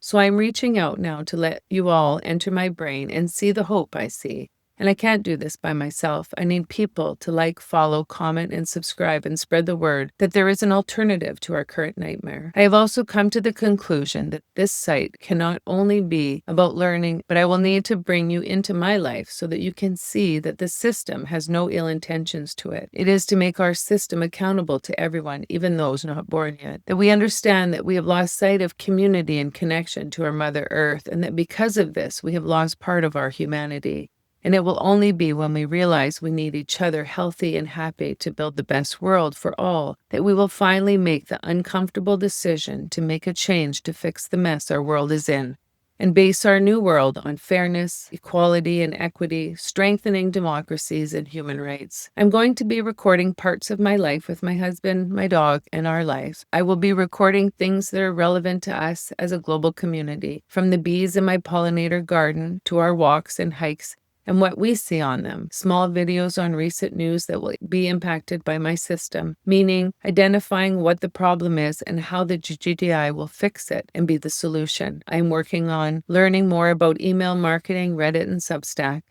So I'm reaching out now to let you all enter my brain and see the hope I see. And I can't do this by myself. I need people to like, follow, comment, and subscribe and spread the word that there is an alternative to our current nightmare. I have also come to the conclusion that this site cannot only be about learning, but I will need to bring you into my life so that you can see that the system has no ill intentions to it. It is to make our system accountable to everyone, even those not born yet. That we understand that we have lost sight of community and connection to our Mother Earth, and that because of this, we have lost part of our humanity. And it will only be when we realize we need each other healthy and happy to build the best world for all that we will finally make the uncomfortable decision to make a change to fix the mess our world is in and base our new world on fairness, equality, and equity, strengthening democracies and human rights. I'm going to be recording parts of my life with my husband, my dog, and our lives. I will be recording things that are relevant to us as a global community, from the bees in my pollinator garden to our walks and hikes and what we see on them. Small videos on recent news that will be impacted by my system, meaning identifying what the problem is and how the GGDI will fix it and be the solution. I'm working on learning more about email marketing, Reddit, and Substack.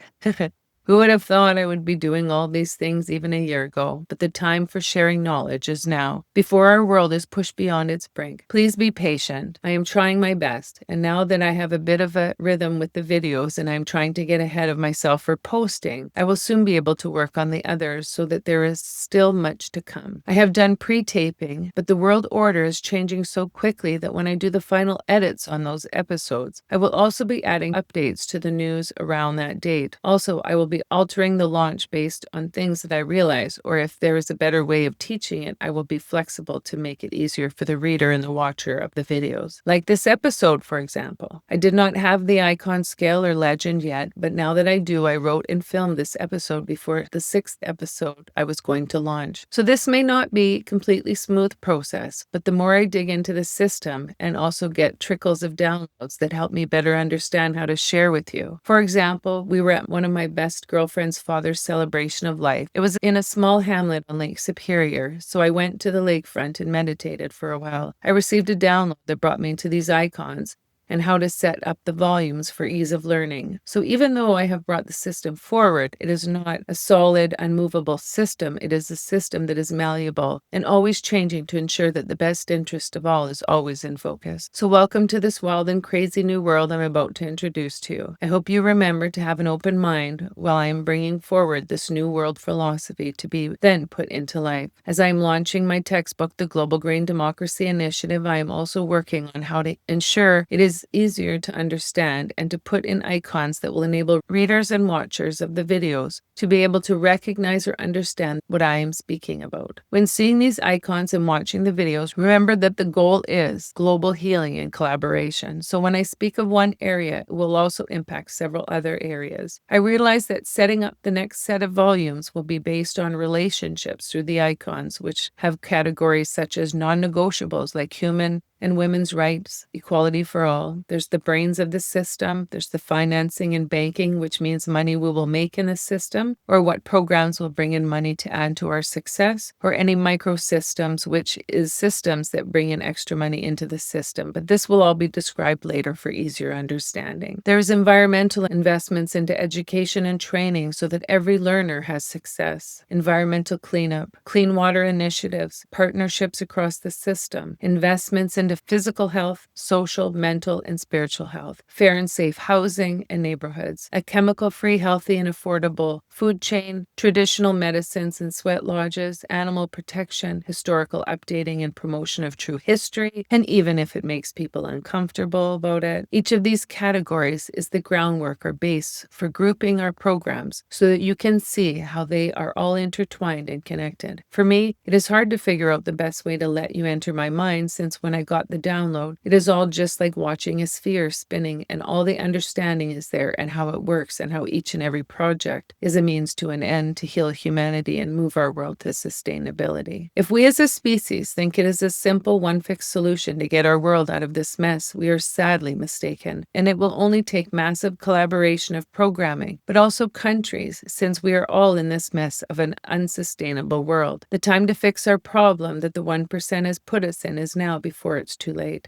Who would have thought I would be doing all these things even a year ago? But the time for sharing knowledge is now, before our world is pushed beyond its brink. Please be patient. I am trying my best. And now that I have a bit of a rhythm with the videos and I'm trying to get ahead of myself for posting, I will soon be able to work on the others so that there is still much to come. I have done pre-taping, but the world order is changing so quickly that when I do the final edits on those episodes, I will also be adding updates to the news around that date. Also, I will be altering the launch based on things that I realize, or if there is a better way of teaching it, I will be flexible to make it easier for the reader and the watcher of the videos. Like this episode, for example. I did not have the icon scale or legend yet, but now that I do, I wrote and filmed this episode before the 6th episode I was going to launch. So this may not be a completely smooth process, but the more I dig into the system and also get trickles of downloads that help me better understand how to share with you. For example, we were at one of my best girlfriend's father's celebration of life. It was in a small hamlet on Lake Superior, so I went to the lakefront and meditated for a while. I received a download that brought me to these icons and how to set up the volumes for ease of learning. So even though I have brought the system forward, it is not a solid, unmovable system. It is a system that is malleable and always changing to ensure that the best interest of all is always in focus. So welcome to this wild and crazy new world I'm about to introduce to you. I hope you remember to have an open mind while I am bringing forward this new world philosophy to be then put into life. As I am launching my textbook, The Global Green Democracy Initiative, I am also working on how to ensure it is easier to understand and to put in icons that will enable readers and watchers of the videos to be able to recognize or understand what I am speaking about. When seeing these icons and watching the videos, remember that the goal is global healing and collaboration. So when I speak of one area, it will also impact several other areas. I realize that setting up the next set of volumes will be based on relationships through the icons, which have categories such as non-negotiables like human and women's rights, equality for all. There's the brains of the system. There's the financing and banking, which means money we will make in the system, or what programs will bring in money to add to our success, or any microsystems, which is systems that bring in extra money into the system. But this will all be described later for easier understanding. There's environmental investments into education and training so that every learner has success. Environmental cleanup, clean water initiatives, partnerships across the system, investments into physical health, social, mental, and spiritual health, fair and safe housing and neighborhoods, a chemical-free, healthy, and affordable food chain, traditional medicines and sweat lodges, animal protection, historical updating and promotion of true history, and even if it makes people uncomfortable about it, each of these categories is the groundwork or base for grouping our programs so that you can see how they are all intertwined and connected. For me, it is hard to figure out the best way to let you enter my mind, since when I got the download, it is all just like watching a sphere spinning, and all the understanding is there and how it works and how each and every project is a means to an end to heal humanity and move our world to sustainability. If we as a species think it is a simple one-fix solution to get our world out of this mess, we are sadly mistaken, and it will only take massive collaboration of programming, but also countries, since we are all in this mess of an unsustainable world. The time to fix our problem that the 1% has put us in is now, before it's too late.